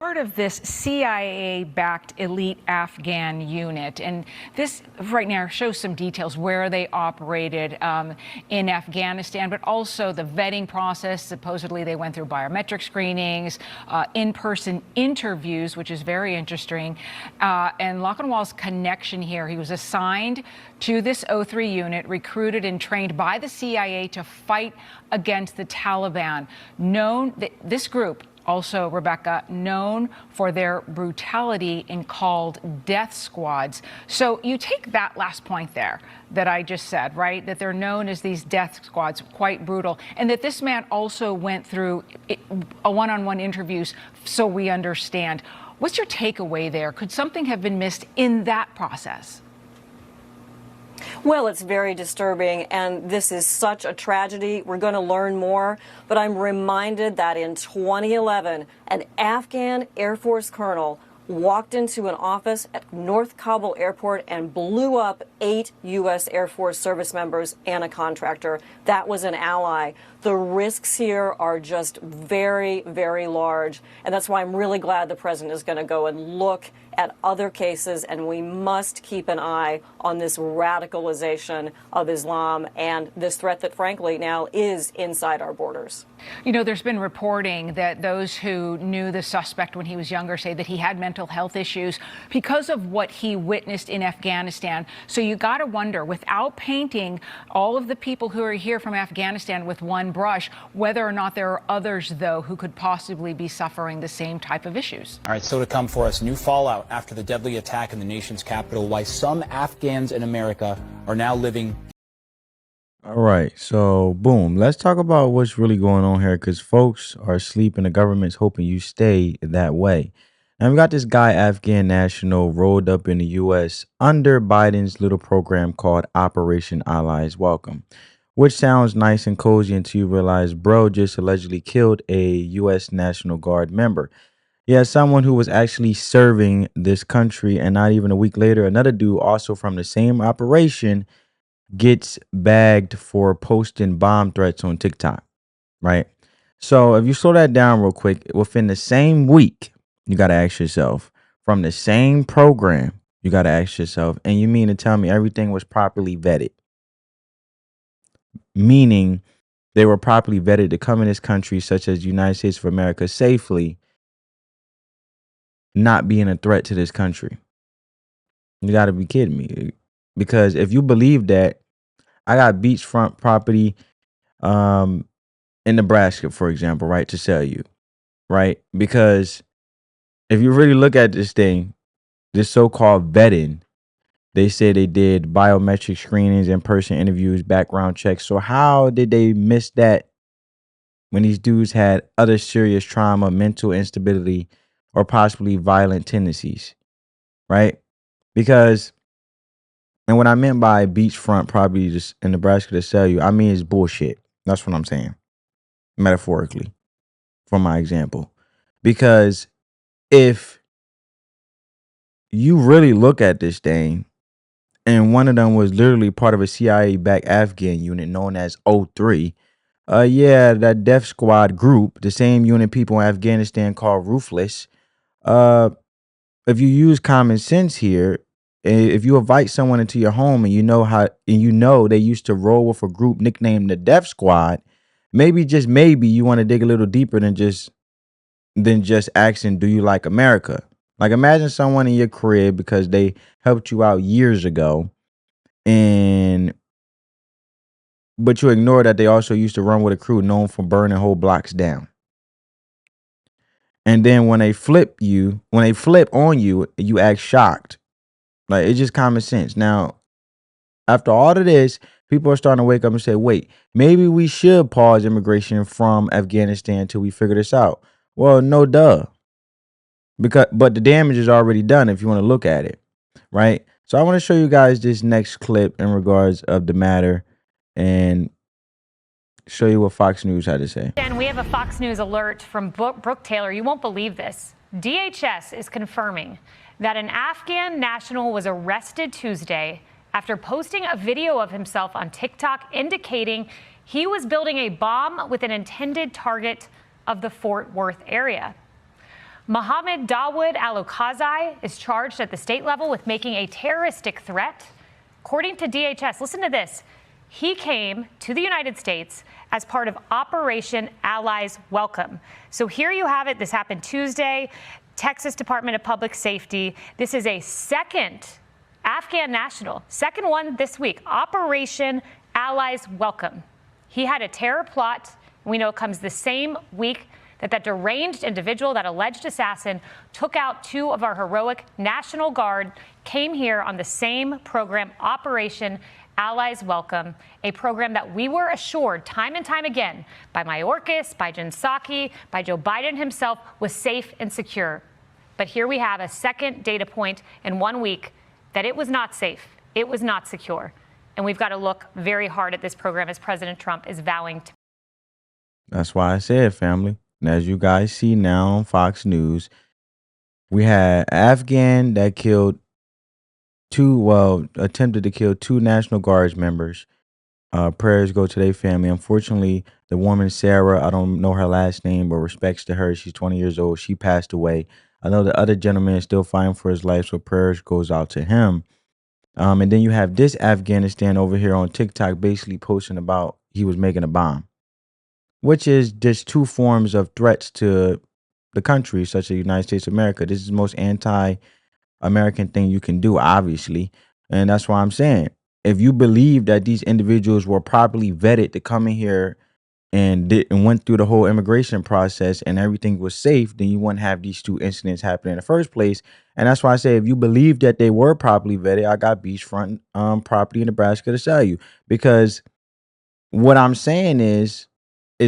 Part of this CIA-backed elite Afghan unit, and this right now shows some details where they operated in Afghanistan, but also the vetting process. Supposedly they went through biometric screenings, in-person interviews, which is very interesting. And Lochinwall's connection here, he was assigned to this O3 unit, recruited and trained by the CIA to fight against the Taliban. This group, also, Rebecca, known for their brutality and called death squads. So you take that last point there that I just said, right? That they're known as these death squads, quite brutal. And that this man also went through a one-on-one interviews, so we understand. What's your takeaway there? Could something have been missed in that process? Well, it's very disturbing, and this is such a tragedy. We're going to learn more, but I'm reminded that in 2011, an Afghan Air Force colonel walked into an office at North Kabul Airport and blew up 8 U.S. Air Force service members and a contractor. That was an ally. The risks here are just very, very large, and that's why I'm really glad the president is going to go and look at other cases, and we must keep an eye on this radicalization of Islam and this threat that, frankly, now is inside our borders. You know, there's been reporting that those who knew the suspect when he was younger say that he had mental health issues because of what he witnessed in Afghanistan. So you got to wonder, without painting all of the people who are here from Afghanistan with one brush, whether or not there are others, though, who could possibly be suffering the same type of issues. All right, so to come for us, new fallout after the deadly attack in the nation's capital, why some Afghans in America are now living. All right, so boom, let's talk about what's really going on here, because folks are asleep and the government's hoping you stay that way. And we got this guy, Afghan national, rolled up in the U.S. under Biden's little program called Operation Allies Welcome, which sounds nice and cozy until you realize bro just allegedly killed a U.S. National Guard member. Yeah, someone who was actually serving this country, and not even a week later, another dude also from the same operation gets bagged for posting bomb threats on TikTok, right? So if you slow that down real quick, within the same week, you got to ask yourself, from the same program, you got to ask yourself, and you mean to tell me everything was properly vetted? Meaning they were properly vetted to come in this country, such as the United States of America, safely, not being a threat to this country. You got to be kidding me. Because if you believe that, I got beachfront property in Nebraska, for example, right, to sell you, right? Because if you really look at this thing, this so-called vetting, they say they did biometric screenings, in-person interviews, background checks. So how did they miss that when these dudes had other serious trauma, mental instability, or possibly violent tendencies, right? Because, and what I meant by beachfront property just in Nebraska to sell you, I mean it's bullshit. That's what I'm saying, metaphorically, from my example. Because if you really look at this thing, and one of them was literally part of a CIA-backed Afghan unit known as O3, yeah, that death squad group, the same unit people in Afghanistan call ruthless. If you use common sense here, if you invite someone into your home and you know they used to roll with a group nicknamed the Death Squad, maybe, just maybe, you want to dig a little deeper than just asking, do you like America? Like, imagine someone in your crib because they helped you out years ago, but you ignore that they also used to run with a crew known for burning whole blocks down. And then when they flip on you, you act shocked. Like, it's just common sense. Now, after all of this, people are starting to wake up and say, wait, maybe we should pause immigration from Afghanistan until we figure this out. Well, no duh. But the damage is already done if you want to look at it, right? So I want to show you guys this next clip in regards of the matter and show you what Fox News had to say. And we have a Fox News alert from Brooke Taylor. You won't believe this. DHS is confirming that an Afghan national was arrested Tuesday after posting a video of himself on TikTok indicating he was building a bomb with an intended target of the Fort Worth area. Mohammed Dawood Al-Okazai is charged at the state level with making a terroristic threat. According to DHS, listen to this. He came to the United States as part of Operation Allies Welcome. So here you have it. This happened Tuesday. Texas Department of Public Safety. This is a second Afghan national, second one this week. Operation Allies Welcome. He had a terror plot. We know it comes the same week that deranged individual, that alleged assassin, took out 2 of our heroic National Guard, came here on the same program, Operation Allies Welcome, a program that we were assured time and time again by Mayorkas, by Jen Psaki, by Joe Biden himself was safe and secure. But here we have a second data point in 1 week that it was not safe, it was not secure. And we've got to look very hard at this program as President Trump is vowing to. That's why I said, family. And as you guys see now on Fox News, we had Afghan that attempted to kill 2 National Guards members. Prayers go to their family. Unfortunately, the woman, Sarah, I don't know her last name, but respects to her. She's 20 years old. She passed away. I know the other gentleman is still fighting for his life, so prayers goes out to him. And then you have this Afghanistan over here on TikTok basically posting about he was making a bomb, which is just 2 forms of threats to the country, such as the United States of America. This is the most anti-American thing you can do, obviously. And that's why I'm saying, if you believe that these individuals were properly vetted to come in here and went through the whole immigration process and everything was safe, then you wouldn't have these 2 incidents happening in the first place. And that's why I say, if you believe that they were properly vetted, I got beachfront property in Nebraska to sell you. Because what I'm saying is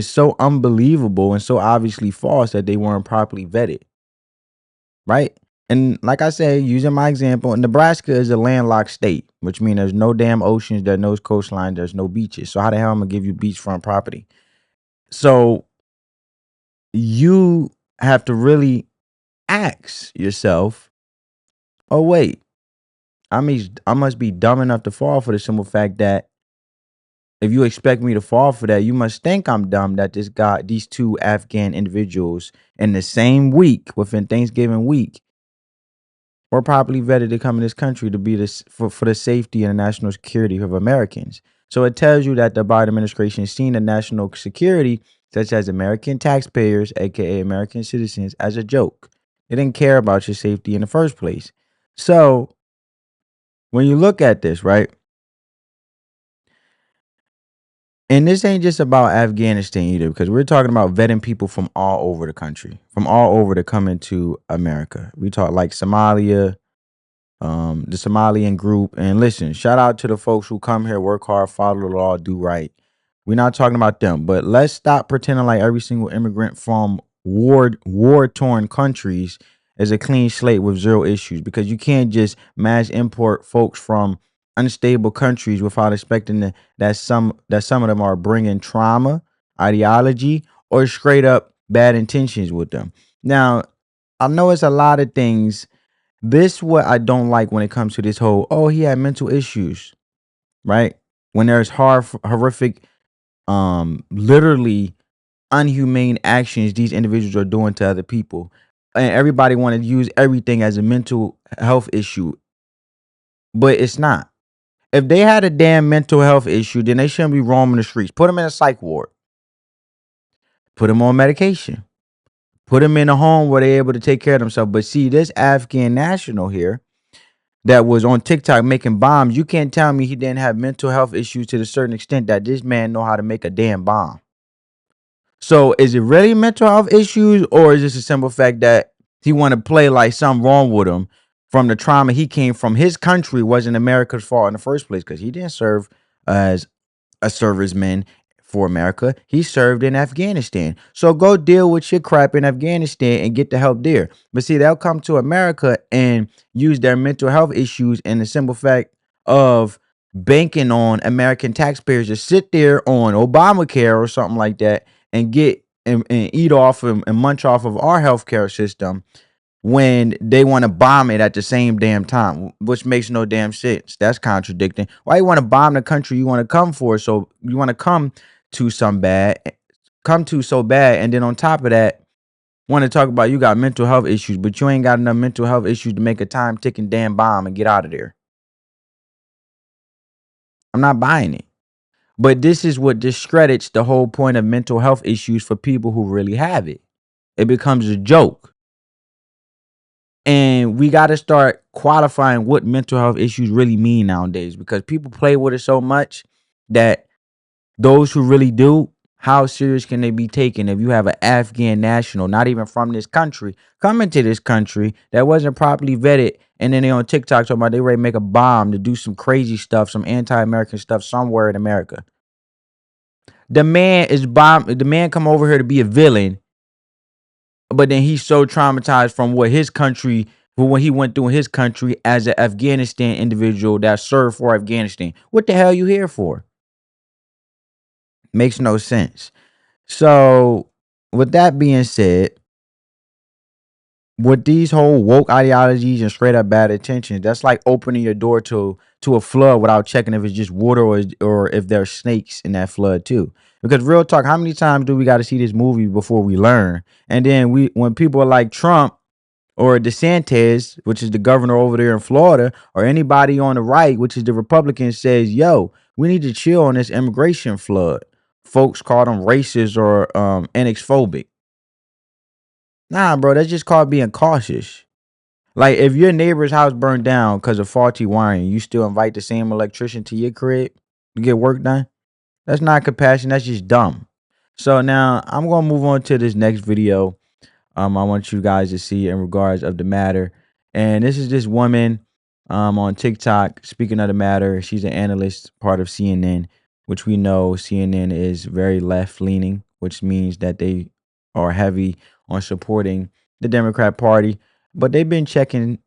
so unbelievable and so obviously false that they weren't properly vetted, right? And like I said, using my example, Nebraska is a landlocked state, which means there's no damn oceans, there's no coastline, there's no beaches. So how the hell am I gonna give you beachfront property? So you have to really ask yourself, oh wait, I must be dumb enough to fall for the simple fact that if you expect me to fall for that, you must think I'm dumb that these 2 Afghan individuals in the same week, within Thanksgiving week, were properly vetted to come in this country to be for the safety and the national security of Americans. So it tells you that the Biden administration is seeing the national security, such as American taxpayers, aka American citizens, as a joke. They didn't care about your safety in the first place. So when you look at this, right? And this ain't just about Afghanistan either, because we're talking about vetting people from all over the country, from all over to come into America. We talk like Somalia, the Somalian group. And listen, shout out to the folks who come here, work hard, follow the law, do right. We're not talking about them, but let's stop pretending like every single immigrant from war-torn countries is a clean slate with 0 issues, because you can't just mass import folks from unstable countries without expecting that some of them are bringing trauma, ideology, or straight up bad intentions with them. Now, I know it's a lot of things. This what I don't like when it comes to this whole, oh, he had mental issues, right? When there's horrific, literally unhumane actions these individuals are doing to other people, and everybody want to use everything as a mental health issue, but it's not. If they had a damn mental health issue, then they shouldn't be roaming the streets. Put them in a psych ward. Put them on medication. Put them in a home where they're able to take care of themselves. But see, this Afghan national here that was on TikTok making bombs, you can't tell me he didn't have mental health issues to the certain extent that this man know how to make a damn bomb. So is it really mental health issues, or is this a simple fact that he want to play like something wrong with him from the trauma he came from? His country wasn't America's fault in the first place, because he didn't serve as a serviceman for America. He served in Afghanistan. So go deal with your crap in Afghanistan and get the help there. But see, they'll come to America and use their mental health issues and the simple fact of banking on American taxpayers to sit there on Obamacare or something like that and get and eat off and munch off of our healthcare system, when they want to bomb it at the same damn time, which makes no damn sense. That's contradicting. Why you want to bomb the country you want to come for? So you want to come to so bad, and then on top of that, Want to talk about you got mental health issues, but you ain't got enough mental health issues to make a time ticking damn bomb and get out of there. I'm not buying it. But this is what discredits the whole point of mental health issues for people who really have it. It becomes a joke. And we got to start qualifying what mental health issues really mean nowadays, because people play with it so much that those who really do, how serious can they be taken if you have an Afghan national, not even from this country, coming to this country that wasn't properly vetted, and then they on TikTok talking about they ready to make a bomb to do some crazy stuff, some anti-American stuff somewhere in America. The man is bomb. The man come over here to be a villain, but then he's so traumatized from what his country, what he went through in his country as an Afghanistan individual that served for Afghanistan. What the hell you here for? Makes no sense. So, with that being said, with these whole woke ideologies and straight up bad intentions, that's like opening your door to a flood without checking if it's just water or if there's snakes in that flood too. Because real talk, how many times do we got to see this movie before we learn? And then when people like Trump or DeSantis, which is the governor over there in Florida, or anybody on the right, which is the Republican, says, "Yo, we need to chill on this immigration flood," folks call them racist or anexphobic. Nah, bro, that's just called being cautious. Like, if your neighbor's house burned down because of faulty wiring, you still invite the same electrician to your crib to get work done? That's not compassion. That's just dumb. So now I'm gonna move on to this next video. I want you guys to see in regards of the matter. And this is this woman on TikTok speaking of the matter. She's an analyst, part of CNN, which we know CNN is very left leaning, which means that they are heavy on supporting the Democrat Party. But they've been checking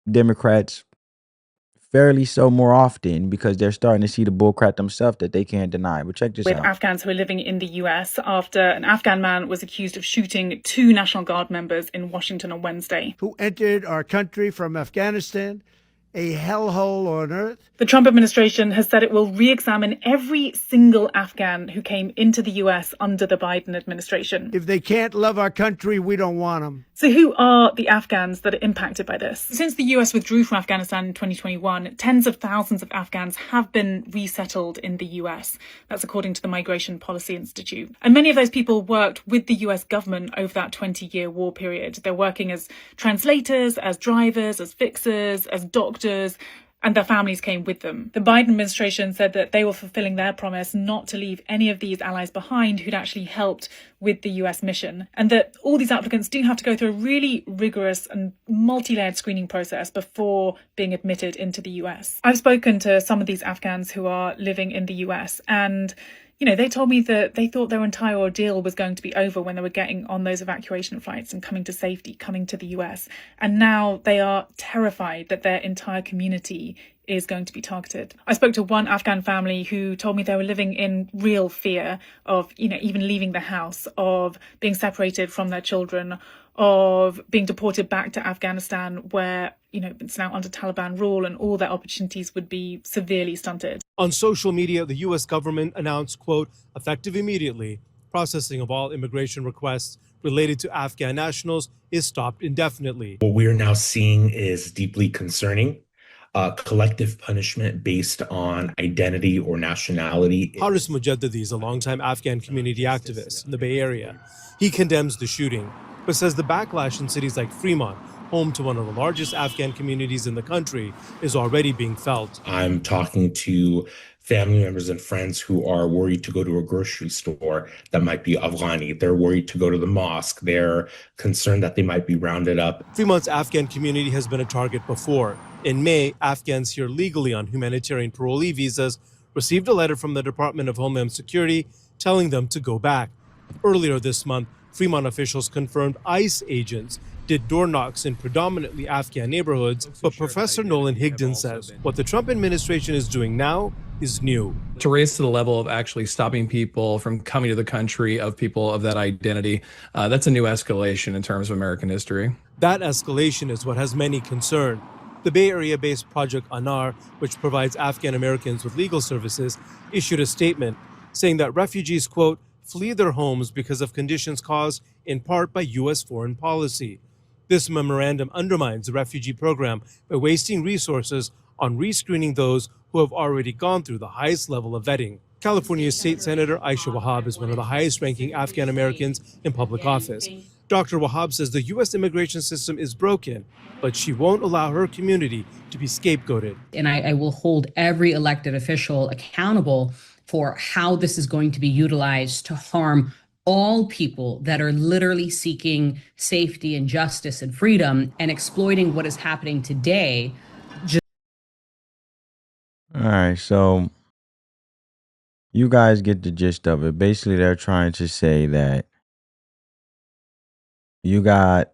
Democrats fairly so more often because they're starting to see the bullcrap themselves that they can't deny. But check this with out. Afghans who are living in the US after an Afghan man was accused of shooting 2 National Guard members in Washington on Wednesday. Who entered our country from Afghanistan, a hellhole on earth. The Trump administration has said it will re-examine every single Afghan who came into the US under the Biden administration. If they can't love our country, we don't want them. So who are the Afghans that are impacted by this? Since the US withdrew from Afghanistan in 2021, tens of thousands of Afghans have been resettled in the US. That's according to the Migration Policy Institute. And many of those people worked with the US government over that 20-year war period. They're working as translators, as drivers, as fixers, as doctors, and their families came with them. The Biden administration said that they were fulfilling their promise not to leave any of these allies behind who'd actually helped with the US mission, and that all these applicants do have to go through a really rigorous and multi-layered screening process before being admitted into the US. I've spoken to some of these Afghans who are living in the US, and they told me that they thought their entire ordeal was going to be over when they were getting on those evacuation flights and coming to safety, coming to the US. And now they are terrified that their entire community is going to be targeted. I spoke to one Afghan family who told me they were living in real fear of, even leaving the house, of being separated from their children, of being deported back to Afghanistan where, it's now under Taliban rule and all their opportunities would be severely stunted. On social media, the U.S. government announced, quote, effective immediately, processing of all immigration requests related to Afghan nationals is stopped indefinitely. What we're now seeing is deeply concerning. Collective punishment based on identity or nationality. Haris Mujaddadi is a longtime Afghan community activist in the Bay Area. He condemns the shooting, but says the backlash in cities like Fremont, home to one of the largest Afghan communities in the country, is already being felt. I'm talking to family members and friends who are worried to go to a grocery store that might be Afghani. They're worried to go to the mosque. They're concerned that they might be rounded up. Fremont's Afghan community has been a target before. In May, Afghans here legally on humanitarian parolee visas received a letter from the Department of Homeland Security telling them to go back. Earlier this month, Fremont officials confirmed ICE agents did door knocks in predominantly Afghan neighborhoods, but Professor Nolan Higdon says what the Trump administration is doing now is new. To raise to the level of actually stopping people from coming to the country of people of that identity, that's a new escalation in terms of American history. That escalation is what has many concerned. The Bay Area-based Project Anar, which provides Afghan Americans with legal services, issued a statement saying that refugees, quote, flee their homes because of conditions caused in part by U.S. foreign policy. This memorandum undermines the refugee program by wasting resources on rescreening those who have already gone through the highest level of vetting. California State Senator Aisha Wahab is one of the highest-ranking Afghan Americans in public office. Dr. Wahab says the U.S. immigration system is broken, but she won't allow her community to be scapegoated. And I will hold every elected official accountable for how this is going to be utilized to harm all people that are literally seeking safety and justice and freedom and exploiting what is happening today. All right, so you guys get the gist of it. Basically, they're trying to say that you got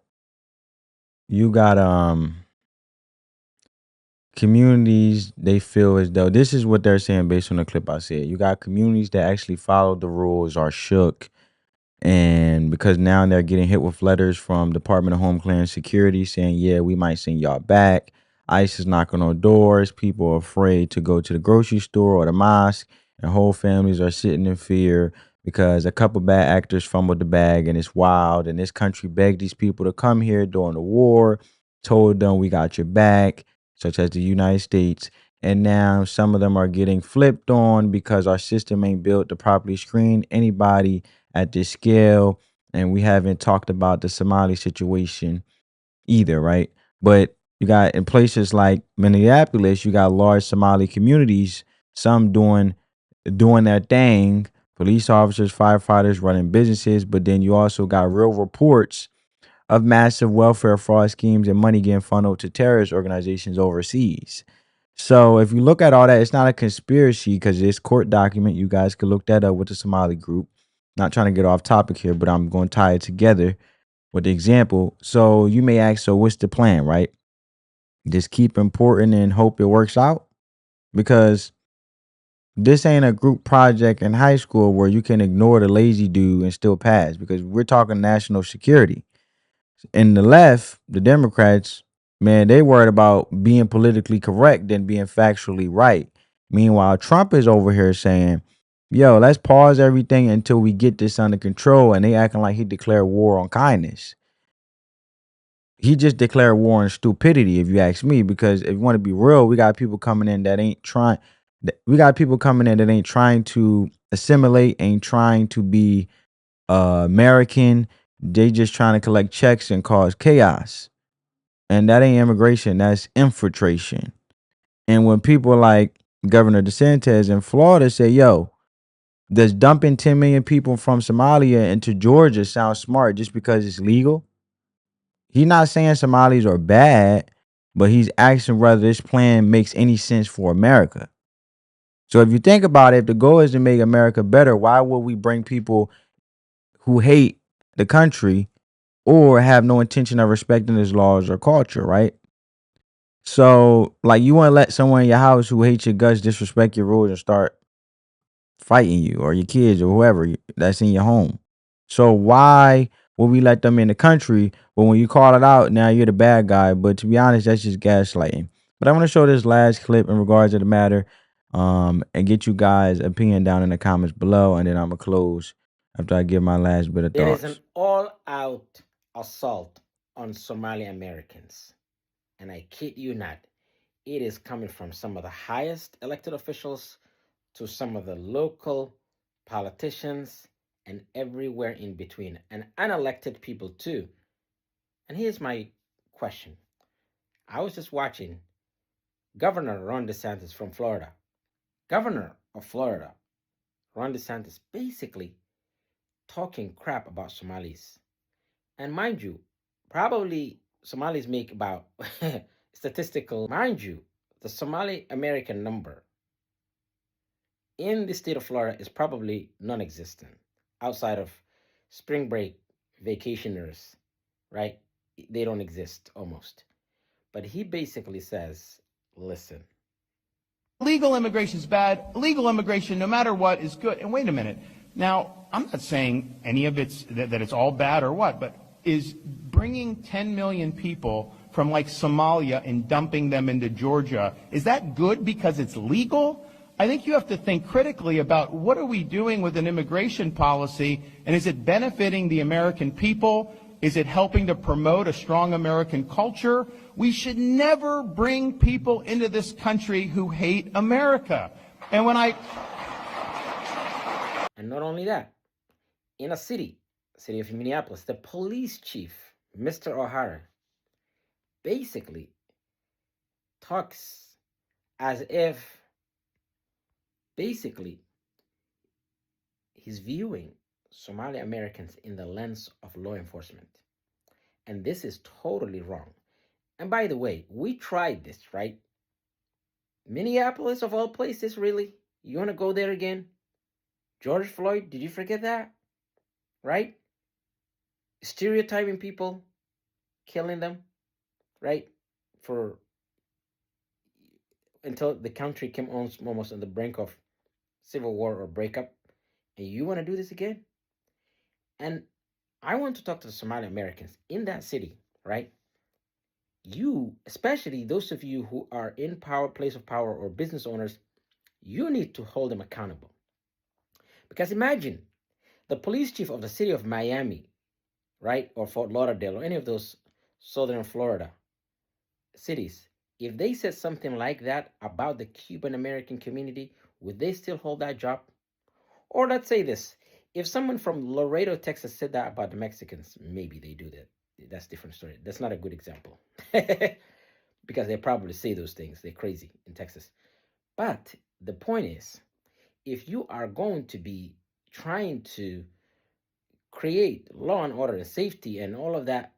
communities, they feel as though, this is what they're saying based on the clip I said. You got communities that actually follow the rules are shook, and because now they're getting hit with letters from Department of Homeland Security saying, yeah, we might send y'all back. ICE is knocking on doors. People are afraid to go to the grocery store or the mosque, and whole families are sitting in fear because a couple bad actors fumbled the bag, and it's wild. And this country begged these people to come here during the war, told them we got your back, such as the United States. And now some of them are getting flipped on because our system ain't built to properly screen anybody at this scale. And we haven't talked about the Somali situation either, right? But you got in places like Minneapolis, you got large Somali communities, some doing their thing, police officers, firefighters running businesses, but then you also got real reports of massive welfare fraud schemes and money getting funneled to terrorist organizations overseas. So if you look at all that, it's not a conspiracy because it's court document. You guys can look that up with the Somali group. Not trying to get off topic here, but I'm going to tie it together with the example. So you may ask, so what's the plan, right? Just keep importing and hope it works out? Because this ain't a group project in high school where you can ignore the lazy dude and still pass, because we're talking national security. In the left, the Democrats, man, they worried about being politically correct than being factually right. Meanwhile, Trump is over here saying, yo, let's pause everything until we get this under control. And they acting like he declared war on kindness. He just declared war on stupidity, if you ask me, because if you want to be real, we got people coming in that ain't trying. We got people coming in that ain't trying to assimilate, ain't trying to be American. They just trying to collect checks and cause chaos. And that ain't immigration, that's infiltration. And when people like Governor DeSantis in Florida say, yo, does dumping 10 million people from Somalia into Georgia sound smart just because it's legal? He's not saying Somalis are bad, but he's asking whether this plan makes any sense for America. So if you think about it, if the goal is to make America better, why would we bring people who hate the country or have no intention of respecting its laws or culture, right? So, like, you want to let someone in your house who hates your guts disrespect your rules and start fighting you or your kids or whoever that's in your home. So why would we let them in the country? But when you call it out, now you're the bad guy. But to be honest, that's just gaslighting. But I'm going to show this last clip in regards to the matter and get you guys' opinion down in the comments below. And then I'm going to close after I give my last bit of thoughts. There is an all-out assault on Somali Americans. And I kid you not, it is coming from some of the highest elected officials to some of the local politicians and everywhere in between, and unelected people too. And here's my question. I was just watching Governor Ron DeSantis from Florida. Governor of Florida, Ron DeSantis, basically talking crap about Somalis. And mind you, probably Somalis make about statistical, mind you, the Somali American number in the state of Florida is probably non-existent outside of spring break vacationers, right? They don't exist almost. But he basically says, listen. Legal immigration is bad. Legal immigration, no matter what, is good. And wait a minute. Now, I'm not saying any of it's that it's all bad or what, but is bringing 10 million people from like Somalia and dumping them into Georgia, is that good because it's legal? I think you have to think critically about what are we doing with an immigration policy, and is it benefiting the American people? Is it helping to promote a strong American culture? We should never bring people into this country who hate America. And not only that, in a city of Minneapolis, the police chief, Mr. O'Hara, basically talks as if basically he's viewing Somali Americans in the lens of law enforcement. And this is totally wrong. And by the way, we tried this, right? Minneapolis, of all places, really? You want to go there again? George Floyd, did you forget that? Right? Stereotyping people, killing them, right? Until the country came almost on the brink of civil war or breakup. And you want to do this again? And I want to talk to the Somali Americans in that city, right? You, especially those of you who are in place of power or business owners, you need to hold them accountable. Because imagine the police chief of the city of Miami, right, or Fort Lauderdale, or any of those southern Florida cities, if they said something like that about the Cuban American community, would they still hold that job? Or let's say this, if someone from Laredo, Texas said that about the Mexicans, maybe they do that. That's a different story. That's not a good example. Because they probably say those things. They're crazy in Texas. But the point is, if you are going to be trying to create law and order and safety and all of that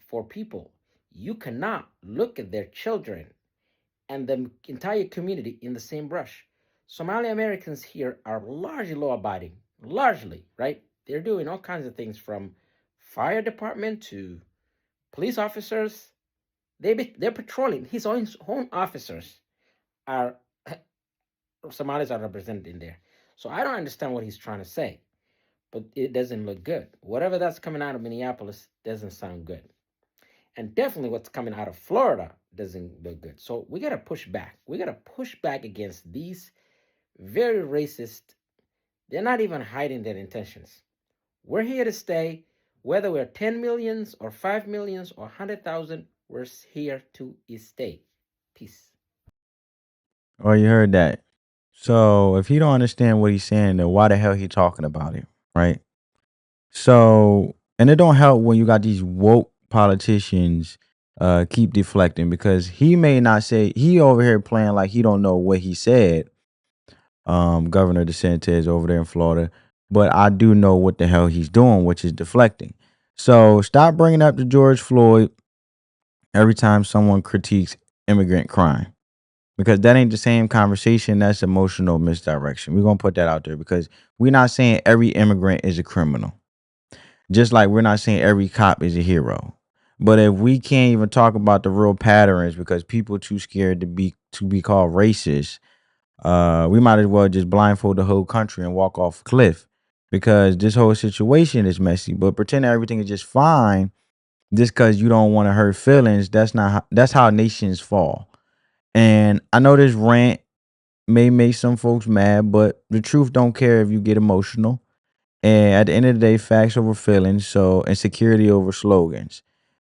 for people, you cannot look at their children and the entire community in the same brush. Somali Americans here are largely law-abiding, largely, right? They're doing all kinds of things from fire department to police officers. They're patrolling. His own officers are, Somalis are represented in there. So I don't understand what he's trying to say, but it doesn't look good. Whatever that's coming out of Minneapolis doesn't sound good. And definitely what's coming out of Florida doesn't look good. So we got to push back. We got to push back against these very racist. They're not even hiding their intentions. We're here to stay. Whether we're 10 millions or 5 millions or 100,000, we're here to stay. Peace. Oh, you heard that. So if he don't understand what he's saying, then why the hell he talking about it, right? So, and it don't help when you got these woke politicians keep deflecting, because he may not say, he over here playing like he don't know what he said, Governor DeSantis over there in Florida, but I do know what the hell he's doing, which is deflecting. So stop bringing up the George Floyd every time someone critiques immigrant crime, because that ain't the same conversation. That's emotional misdirection. We're going to put that out there, because we're not saying every immigrant is a criminal. Just like we're not saying every cop is a hero. But if we can't even talk about the real patterns because people too scared to be called racist, we might as well just blindfold the whole country and walk off a cliff, because this whole situation is messy. But pretending everything is just fine just because you don't want to hurt feelings, that's how nations fall. And I know this rant may make some folks mad, but the truth don't care if you get emotional. And at the end of the day, facts over feelings, so, and security over slogans.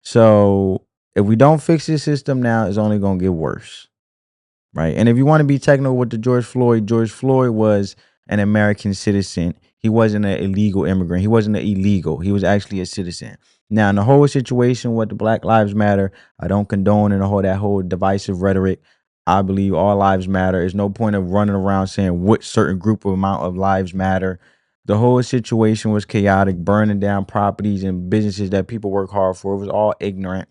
So if we don't fix this system now, it's only gonna get worse. Right. And if you want to be technical with the George Floyd was an American citizen. He wasn't an illegal immigrant. He wasn't an illegal. He was actually a citizen. Now, in the whole situation with the Black Lives Matter, I don't condone in that whole divisive rhetoric. I believe all lives matter. There's no point of running around saying what certain group of amount of lives matter. The whole situation was chaotic, burning down properties and businesses that people work hard for. It was all ignorant.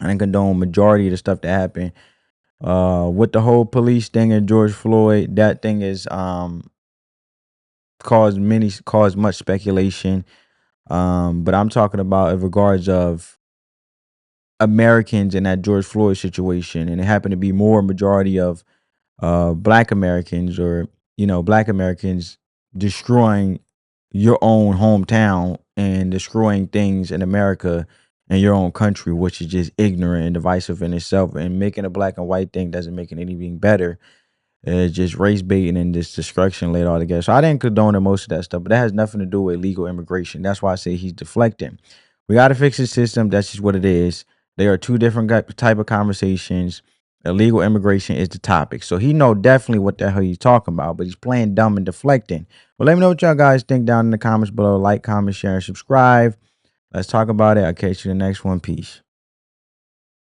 I didn't condone majority of the stuff that happened. With the whole police thing and George Floyd, that thing is caused much speculation. But I'm talking about in regards of Americans in that George Floyd situation, and it happened to be more majority of Black Americans, or Black Americans destroying your own hometown and destroying things in America in your own country, which is just ignorant and divisive in itself. And making a black and white thing doesn't make it anything better. It's just race baiting and just destruction laid all together. So I didn't condone most of that stuff, but that has nothing to do with legal immigration. That's why I say he's deflecting. We got to fix the system. That's just what it is. There are two different type of conversations. Illegal immigration is the topic. So he know definitely what the hell he's talking about, but he's playing dumb and deflecting. But let me know what y'all guys think down in the comments below. Like, comment, share, and subscribe. Let's talk about it. I'll catch you in the next one. Peace.